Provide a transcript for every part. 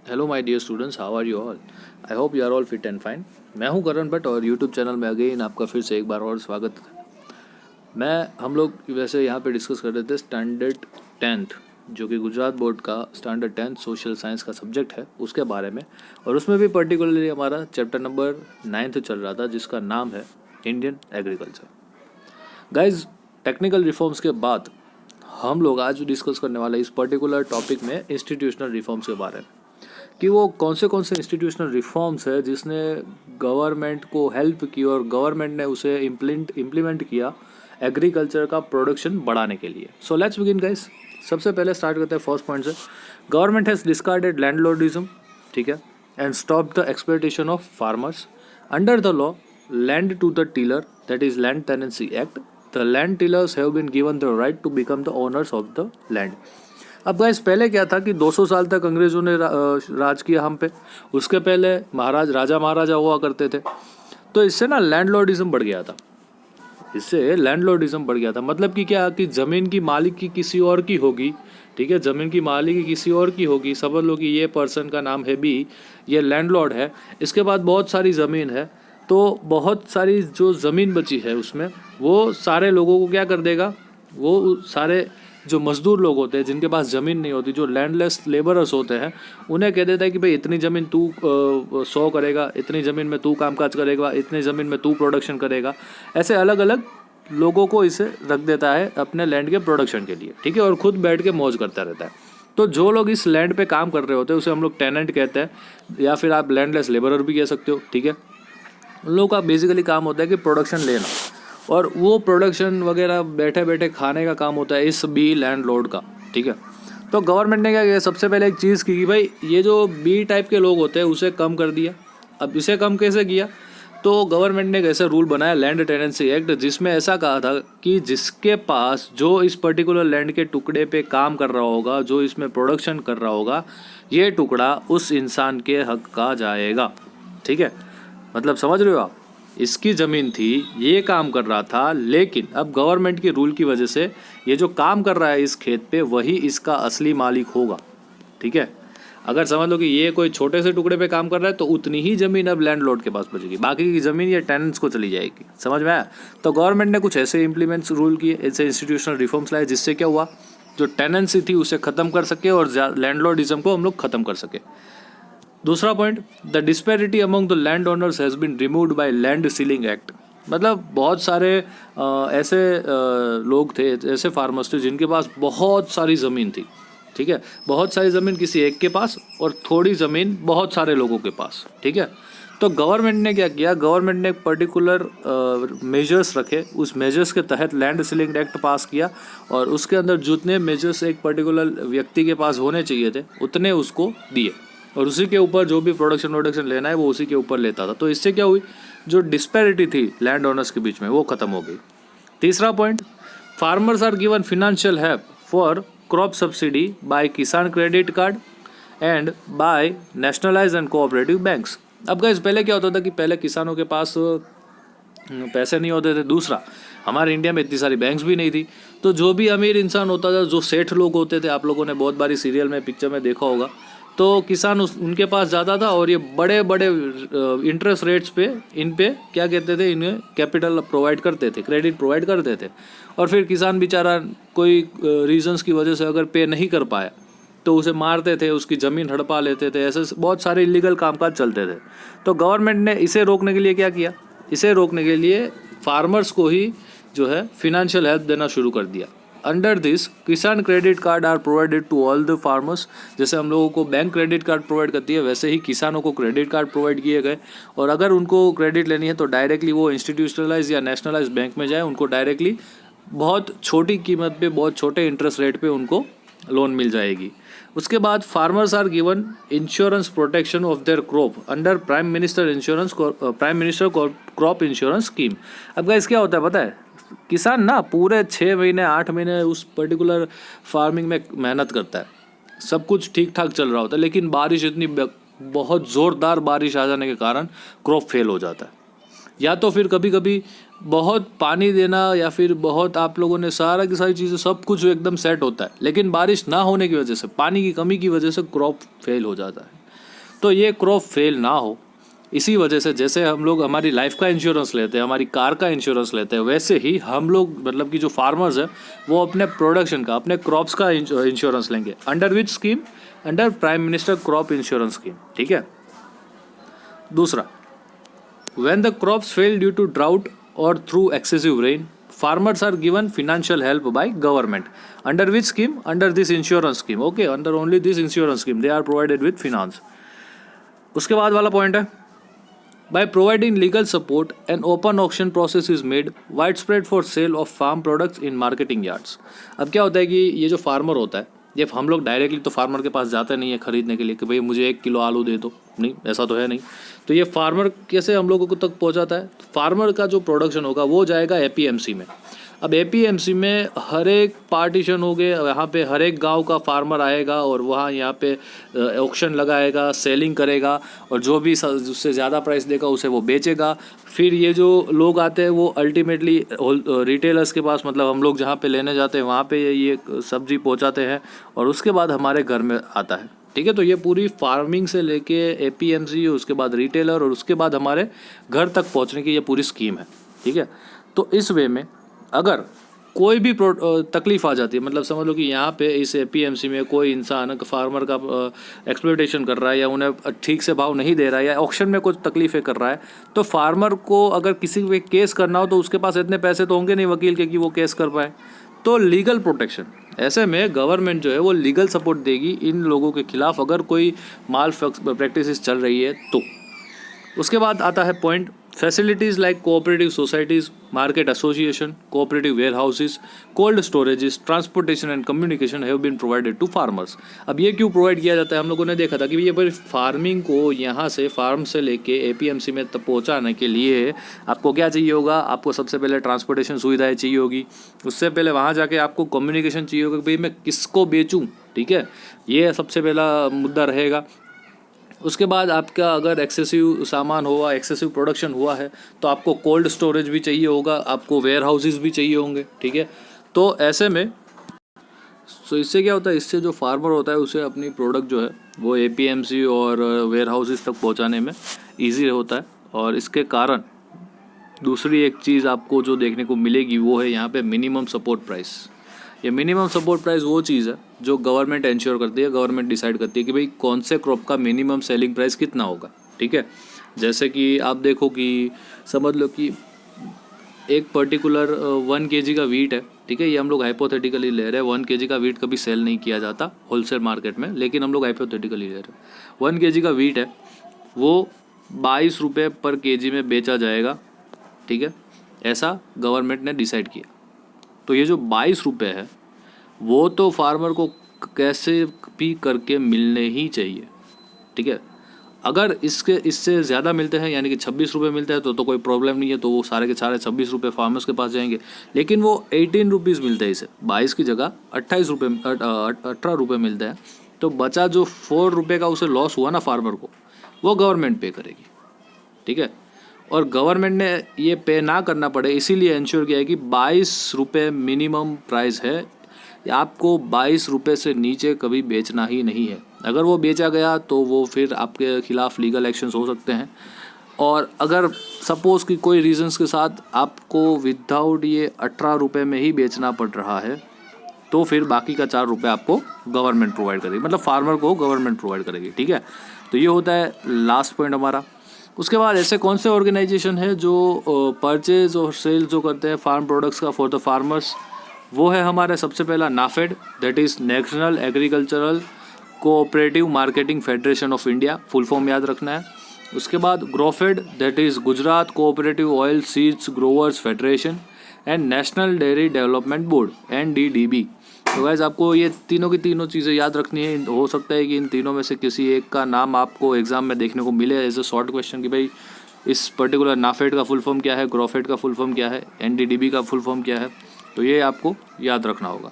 Hello my dear students, how are you all? I hope you are all fit and fine. मैं हूं करण भट्ट और YouTube channel में again आपका फिर से एक बार और स्वागत है। हम लोग वैसे यहाँ पे डिस्कस कर रहे थे स्टैंडर्ड 10th, जो कि गुजरात बोर्ड का स्टैंडर्ड 10th सोशल साइंस का सब्जेक्ट है, उसके बारे में। और उसमें भी पर्टिकुलरली हमारा चैप्टर नंबर 9th चल रहा था, जिसका नाम है Indian agriculture. Guys, technical reforms के बाद हम लोग आज डिस्कस करने वाले इस पर्टिकुलर टॉपिक में इंस्टीट्यूशनल रिफॉर्म्स के बारे में, कि वो कौन से इंस्टीट्यूशनल रिफॉर्म्स है जिसने गवर्नमेंट को हेल्प की और गवर्नमेंट ने उसे इम्प्लीमेंट किया एग्रीकल्चर का प्रोडक्शन बढ़ाने के लिए। So let's begin guys. सबसे पहले स्टार्ट करते हैं फर्स्ट पॉइंट से। गवर्नमेंट हैज़ डिस्कार्डेड लैंडलॉर्डिज्म, ठीक है, and stop the exploitation of farmers under the law land to the tiller, that is land tenancy act. The land tillers have been given the right to become the owners of the land. अब guys, पहले क्या था कि 200 साल तक अंग्रेज़ों ने राज किया हम पे। उसके पहले राजा महाराजा हुआ करते थे। तो इससे ना लैंडलॉर्डिज्म बढ़ गया था। मतलब कि क्या, कि ज़मीन की मालिक की किसी और की होगी, ठीक है, ज़मीन की मालिक की किसी और की होगी। समझ लो कि ये पर्सन का नाम है बी, ये लैंडलॉर्ड है। इसके बाद बहुत सारी ज़मीन है, तो बहुत सारी जो ज़मीन बची है उसमें वो सारे लोगों को क्या कर देगा, वो सारे जो मज़दूर लोग होते हैं जिनके पास ज़मीन नहीं होती, जो लैंडलेस लेबरर्स होते हैं, उन्हें कह देता है कि भाई इतनी ज़मीन तू 100 करेगा, इतनी ज़मीन में तू कामकाज करेगा, इतनी ज़मीन में तू प्रोडक्शन करेगा। ऐसे अलग अलग लोगों को इसे रख देता है अपने लैंड के प्रोडक्शन के लिए, ठीक है, और खुद बैठ के मौज करता रहता है। तो जो लोग इस लैंड पे काम कर रहे होते हैं उसे हम लोग टेनेंट कहते हैं, या फिर आप लैंडलेस लेबरर भी कह सकते हो, ठीक है। उन लोगों का बेसिकली काम होता है कि प्रोडक्शन लेना, और वो प्रोडक्शन वगैरह बैठे बैठे खाने का काम होता है इस बी लैंडलॉर्ड का, ठीक है। तो गवर्नमेंट ने क्या किया, सबसे पहले एक चीज़ की कि भाई ये जो बी टाइप के लोग होते हैं उसे कम कर दिया। अब इसे कम कैसे किया, तो गवर्नमेंट ने एक ऐसा रूल बनाया, लैंड टेनेंसी एक्ट, जिसमें ऐसा कहा था कि जिसके पास, जो इस पर्टिकुलर लैंड के टुकड़े पे काम कर रहा होगा, जो इसमें प्रोडक्शन कर रहा होगा, ये टुकड़ा उस इंसान के हक का जाएगा, ठीक है। मतलब समझ रहे हो आप, इसकी ज़मीन थी, ये काम कर रहा था, लेकिन अब गवर्नमेंट के रूल की वजह से ये जो काम कर रहा है इस खेत पे, वही इसका असली मालिक होगा, ठीक है। अगर समझ लो कि ये कोई छोटे से टुकड़े पे काम कर रहा है तो उतनी ही ज़मीन अब लैंडलॉर्ड के पास बचेगी, बाकी की ज़मीन ये टेनेंट्स को चली जाएगी। समझ में आया? तो गवर्नमेंट ने कुछ ऐसे इम्प्लीमेंट्स रूल किए, ऐसे इंस्टीट्यूशनल रिफॉर्म्स लाए, जिससे क्या हुआ, जो टेनेंसी थी उसे ख़त्म कर सके और लैंडलॉर्डिज्म को हम लोग ख़त्म कर सके। दूसरा point, the disparity among the land owners has been removed by land ceiling act. मतलब बहुत सारे ऐसे लोग थे, ऐसे फार्मर्स थे जिनके पास बहुत सारी ज़मीन थी, ठीक है, बहुत सारी ज़मीन किसी एक के पास और थोड़ी ज़मीन बहुत सारे लोगों के पास, ठीक है। तो गवर्नमेंट ने क्या किया, गवर्नमेंट ने एक पर्टिकुलर मेजर्स रखे, उस मेजर्स के तहत लैंड सीलिंग एक्ट पास किया, और उसके अंदर जितने मेजर्स एक पर्टिकुलर व्यक्ति के पास होने चाहिए थे उतने उसको दिए, और उसी के ऊपर जो भी प्रोडक्शन लेना है वो उसी के ऊपर लेता था। तो इससे क्या हुई, जो डिस्पैरिटी थी लैंड ओनर्स के बीच में वो ख़त्म हो गई। तीसरा point, farmers are given financial help for crop subsidy by Kisan credit card and by nationalised and cooperative banks. अब गाइस, पहले क्या होता था कि पहले किसानों के पास पैसे नहीं होते थे। दूसरा, हमारे इंडिया में इतनी सारी बैंक्स भी नहीं थी, तो जो भी अमीर इंसान होता था, जो सेठ लोग होते थे, आप लोगों ने बहुत बारी सीरियल में, पिक्चर में देखा होगा, तो किसान उनके पास जाता था और ये बड़े बड़े इंटरेस्ट रेट्स पे इन पे क्या कहते थे, इन्हें कैपिटल प्रोवाइड करते थे, क्रेडिट प्रोवाइड करते थे। और फिर किसान बेचारा कोई रीजंस की वजह से अगर पे नहीं कर पाया तो उसे मारते थे, उसकी ज़मीन हड़पा लेते थे, ऐसे बहुत सारे इलीगल कामकाज चलते थे। तो गवर्नमेंट ने इसे रोकने के लिए क्या किया, इसे रोकने के लिए फार्मर्स को ही जो है फिनेंशियल हेल्प देना शुरू कर दिया। Under this, Kisan credit card are provided to all the farmers. जैसे हम लोगों को बैंक क्रेडिट कार्ड प्रोवाइड करती है, वैसे ही किसानों को क्रेडिट कार्ड प्रोवाइड किए गए, और अगर उनको क्रेडिट लेनी है तो डायरेक्टली वो इंस्टीट्यूशनलाइज या नेशनलाइज बैंक में जाए, उनको डायरेक्टली बहुत छोटी कीमत पे, बहुत छोटे इंटरेस्ट रेट पे उनको लोन मिल जाएगी। उसके बाद farmers are given insurance protection of their crop under prime minister crop insurance scheme. अब गाइस, क्या होता है पता है, किसान ना पूरे 6 महीने 8 महीने उस पर्टिकुलर फार्मिंग में मेहनत करता है, सब कुछ ठीक ठाक चल रहा होता है, लेकिन बारिश इतनी बहुत ज़ोरदार बारिश आ जाने के कारण क्रॉप फेल हो जाता है। या तो फिर कभी कभी बहुत पानी देना, या फिर बहुत आप लोगों ने सारा की सारी चीज़ें, सब कुछ एकदम सेट होता है, लेकिन बारिश ना होने की वजह से, पानी की कमी की वजह से क्रॉप फेल हो जाता है। तो ये क्रॉप फेल ना हो, इसी वजह से जैसे हम लोग हमारी लाइफ का इंश्योरेंस लेते हैं, हमारी कार का इंश्योरेंस लेते हैं, वैसे ही हम लोग मतलब कि जो फार्मर्स है वो अपने प्रोडक्शन का, अपने क्रॉप्स का इंश्योरेंस लेंगे। Under which scheme? Under prime minister crop insurance scheme. ठीक है। दूसरा, when the crops fail due to drought और through excessive rain, farmers are given financial help by government. Under which scheme? Under this insurance scheme. Okay, under only this insurance scheme they are provided with finance. उसके बाद वाला point है, by providing legal support an open auction process is made widespread for sale of farm products in marketing yards. अब क्या होता है कि ये जो फार्मर होता है, ये हम लोग डायरेक्टली तो फार्मर के पास जाते नहीं है खरीदने के लिए कि भाई मुझे 1 किलो आलू दे दो, नहीं, ऐसा तो है नहीं। तो ये फार्मर कैसे हम लोगों को तक पहुंचाता है? फार्मर का जो प्रोडक्शन होगा वो जाएगा एपीएमसी में। अब एपीएमसी में हर एक पार्टीशन हो गए, यहाँ पे हर एक गांव का फार्मर आएगा और वहाँ यहाँ पे ऑक्शन लगाएगा, सेलिंग करेगा, और जो भी उससे ज़्यादा प्राइस देगा उसे वो बेचेगा। फिर ये जो लोग आते हैं वो अल्टीमेटली रिटेलर्स के पास, मतलब हम लोग जहाँ पे लेने जाते हैं वहाँ पे ये सब्ज़ी पहुँचाते हैं और उसके बाद हमारे घर में आता है। ठीक है। तो ये पूरी फार्मिंग से लेके एपीएमसी, उसके बाद रिटेलर और उसके बाद हमारे घर तक पहुँचने की ये पूरी स्कीम है। ठीक है। तो इस वे में अगर कोई भी तकलीफ़ आ जाती है, मतलब समझ लो कि यहाँ पे इस एपीएमसी में कोई इंसान फार्मर का एक्सप्लॉयटेशन कर रहा है या उन्हें ठीक से भाव नहीं दे रहा है या ऑक्शन में कुछ तकलीफ़ें कर रहा है, तो फार्मर को अगर किसी पे केस करना हो तो उसके पास इतने पैसे तो होंगे नहीं वकील के कि वो केस कर पाए। तो लीगल प्रोटेक्शन, ऐसे में गवर्नमेंट जो है वो लीगल सपोर्ट देगी इन लोगों के खिलाफ अगर कोई माल प्रैक्टिसेस चल रही है तो। उसके बाद आता है point, facilities like cooperative societies, market association, cooperative warehouses, cold storages, transportation and communication have been provided to farmers. अब ये क्यों प्रोवाइड किया जाता है? हम लोगों ने देखा था कि ये फार्मिंग को यहाँ से फार्म से लेके एपीएमसी में तक पहुँचाने के लिए आपको क्या चाहिए होगा? आपको सबसे पहले ट्रांसपोर्टेशन सुविधाएँ चाहिए होगी, उससे पहले वहाँ जाके आपको कम्युनिकेशन चाहिए होगा कि भाई मैं किसको बेचूँ। ठीक है, ये सबसे पहला मुद्दा रहेगा। उसके बाद आपका अगर एक्सेसिव सामान हुआ, एक्सेसिव प्रोडक्शन हुआ है तो आपको कोल्ड स्टोरेज भी चाहिए होगा, आपको वेयर हाउसेस भी चाहिए होंगे। ठीक है। तो ऐसे में इससे क्या होता है, इससे जो फार्मर होता है उसे अपनी प्रोडक्ट जो है वो एपीएमसी और वेयर हाउसेस तक पहुंचाने में इजी होता है। और इसके कारण दूसरी एक चीज़ आपको जो देखने को मिलेगी वो है यहाँ पे मिनिमम सपोर्ट प्राइस। ये मिनिमम सपोर्ट प्राइस वो चीज़ है जो गवर्नमेंट इंश्योर करती है, गवर्नमेंट डिसाइड करती है कि भाई कौन से क्रॉप का मिनिमम सेलिंग प्राइस कितना होगा। ठीक है। जैसे कि आप देखो कि समझ लो कि एक पर्टिकुलर 1 kg का वीट है। ठीक है, ये हम लोग हाइपोथेटिकली ले रहे हैं। 1 kg का वीट कभी सेल नहीं किया जाता होलसेल मार्केट में, लेकिन हम लोग हाइपोथेटिकली ले रहे हैं। 1 kg का वीट है, वो 22 रुपये पर kg में बेचा जाएगा। ठीक है, ऐसा गवर्नमेंट ने डिसाइड किया। तो ये जो 22 रुपये है वो तो फार्मर को कैसे भी करके मिलने ही चाहिए। ठीक है, अगर इससे ज़्यादा मिलते हैं यानी कि 26 रुपये मिलते हैं तो कोई प्रॉब्लम नहीं है, तो वो सारे के सारे 26 रुपये फार्मर्स के पास जाएंगे। लेकिन वो 18 रुपीज़ मिलते हैं, इसे 22 की जगह 18 रुपये मिलते हैं, तो बचा जो 4 रुपये का उसे लॉस हुआ ना फार्मर को, वो गवर्नमेंट पे करेगी। ठीक है, और गवर्नमेंट ने ये पे ना करना पड़े इसीलिए इंश्योर किया है कि 22 रुपये मिनिमम प्राइस है। आपको 22 रुपये से नीचे कभी बेचना ही नहीं है। अगर वो बेचा गया तो वो फिर आपके खिलाफ लीगल एक्शंस हो सकते हैं। और अगर सपोज़ कि कोई रीजंस के साथ आपको विदाउट ये 18 रुपये में ही बेचना पड़ रहा है, तो फिर बाकी का 4 रुपये आपको गवर्नमेंट प्रोवाइड करेगी, मतलब फार्मर को गवर्नमेंट प्रोवाइड करेगी। ठीक है, तो ये होता है लास्ट पॉइंट हमारा। उसके बाद ऐसे कौन से ऑर्गेनाइजेशन है जो परचेज और सेल जो करते हैं फार्म प्रोडक्ट्स का फॉर द फार्मर्स? वो है हमारे सबसे पहला NAFED, that is National Agricultural Cooperative Marketing Federation of India, full form याद रखना है। उसके बाद GROFED, that is Gujarat Cooperative Oil Seeds Growers Federation, and National Dairy Development Board NDDB। तो गाइस आपको ये तीनों की तीनों चीज़ें याद रखनी है। हो सकता है कि इन तीनों में से किसी एक का नाम आपको एग्जाम में देखने को मिले एज ए शॉर्ट क्वेश्चन कि भाई इस पर्टिकुलर नाफेड का फुल फॉर्म क्या है, ग्रोफेड का फुल फॉर्म क्या है, NDDB का फुल फॉर्म क्या है, तो ये आपको याद रखना होगा।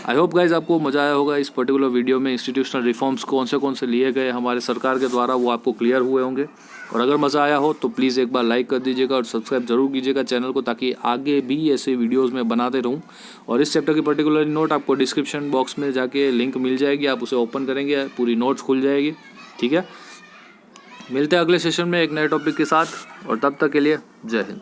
आई होप गाइज आपको मज़ा आया होगा इस पर्टिकुलर वीडियो में। इंस्टीट्यूशनल रिफॉर्म्स कौन से लिए गए हमारे सरकार के द्वारा वो आपको क्लियर हुए होंगे। और अगर मज़ा आया हो तो प्लीज़ एक बार लाइक कर दीजिएगा और सब्सक्राइब जरूर कीजिएगा चैनल को, ताकि आगे भी ऐसे वीडियोज़ में बनाते रहूँ। और इस चैप्टर की पर्टिकुलर नोट आपको डिस्क्रिप्शन बॉक्स में जाके लिंक मिल जाएगी, आप उसे ओपन करेंगे पूरी नोट्स खुल जाएगी। ठीक है, मिलते हैं अगले सेशन में एक नए टॉपिक के साथ, और तब तक के लिए जय हिंद।